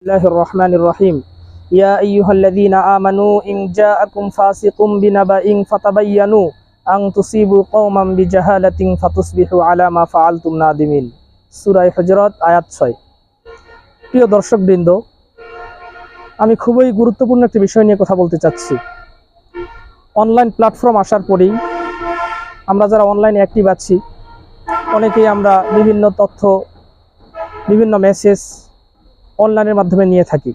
الله الرحمن الرحيم يا أيها الذين آمنوا إن جاءكم فاسق بنبأ فتبينوا أن تصيبوا قوما بجهالة فتصبحوا على ما فعلتم نادمين সূরা হুজুরাত আয়াত 6। প্রিয় দর্শকবৃন্দ, আমি খুবই গুরুত্বপূর্ণ একটি বিষয় নিয়ে কথা বলতে চাচ্ছি। অনলাইন প্ল্যাটফর্ম আসার পরেই আমরা যারা অনলাইনে অ্যাক্টিভ আছি, অনেকেই আমরা বিভিন্ন তথ্য, বিভিন্ন মেসেজ অনলাইনের মাধ্যমে নিয়ে থাকি।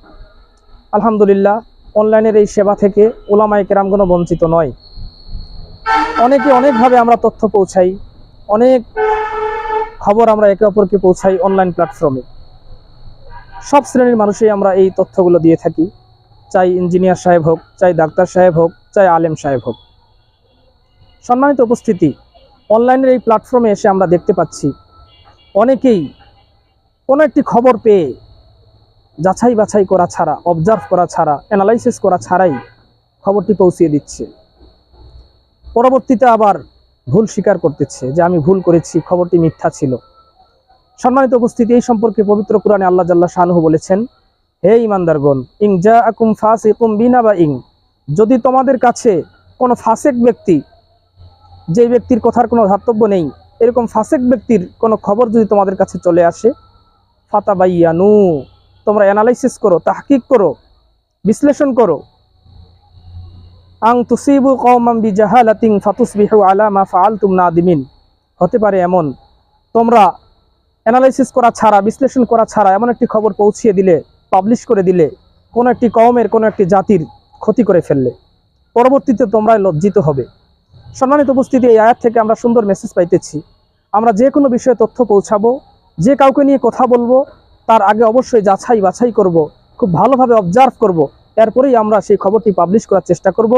আলহামদুলিল্লাহ, অনলাইনের এই সেবা থেকে উলামায়ে কেরামগণ বঞ্চিত নয়। অনেকভাবে আমরা তথ্য পৌঁছাই, অনেক খবর আমরা একে অপরকে পৌঁছাই অনলাইন প্ল্যাটফর্মে। সব শ্রেণীর মানুষই আমরা এই তথ্যগুলো দিয়ে থাকি, চাই ইঞ্জিনিয়ার সাহেব হোক, চাই ডাক্তার সাহেব হোক, চাই আলেম সাহেব হোক। সম্মানিত উপস্থিতি, অনলাইনের এই প্ল্যাটফর্মে এসে আমরা দেখতে পাচ্ছি অনেকেই কোনো একটি খবর পেয়ে যাচাই বাছাই করা ছাড়া, অবজার্ভ করা ছাড়া, অ্যানালাইসিস করা ছাড়াই খবরটি পৌঁছিয়ে দিচ্ছে। পরবর্তীতে আবার ভুল স্বীকার করতেছে যে আমি ভুল করেছি, খবরটি মিথ্যা ছিল। সম্মানিত উপস্থিতি, এই সম্পর্কে পবিত্র কোরআনে আল্লাহ জাল্লা শানুহু বলেছেন, হে ঈমানদারগণ, ইন জাআকুম ফাসিকুম বিনাবাইন, যদি তোমাদের কাছে কোনো ফাসেক ব্যক্তি, যে ব্যক্তির কথার কোনো ধার্তব্য নেই, এরকম ফাসেক ব্যক্তির কোনো খবর যদি তোমাদের কাছে চলে আসে, ফাতাবাইয়ানু, তোমরা অ্যানালাইসিস করো, তাহকিক করো, বিশ্লেষণ করো, আং তুসিবু কওমান বিজাহালাতিন ফাতুসবিহু আলা মা ফাআলতুম নাদিমিন, হতে পারে এমন তোমরা অ্যানালাইসিস করা ছাড়া, বিশ্লেষণ করা ছাড়া এমন একটি খবর পৌঁছিয়ে দিলে, পাবলিশ করে দিলে, কোনো একটি কওমের, কোনো একটি জাতির ক্ষতি করে ফেললে, পরবর্তীতে তোমরা লজ্জিত হবে। সম্মানিত উপস্থিতি, এই আয়াত থেকে আমরা সুন্দর মেসেজ পাইতেছি। আমরা যে কোনো বিষয়ে তথ্য পৌঁছাবো, যে কাউকে নিয়ে কথা বলবো, তার আগে অবশ্যই যাচাই বাছাই করব, খুব ভালোভাবে অবজার্ভ করব, এরপরেই আমরা সেই খবরটি পাবলিশ করার চেষ্টা করব।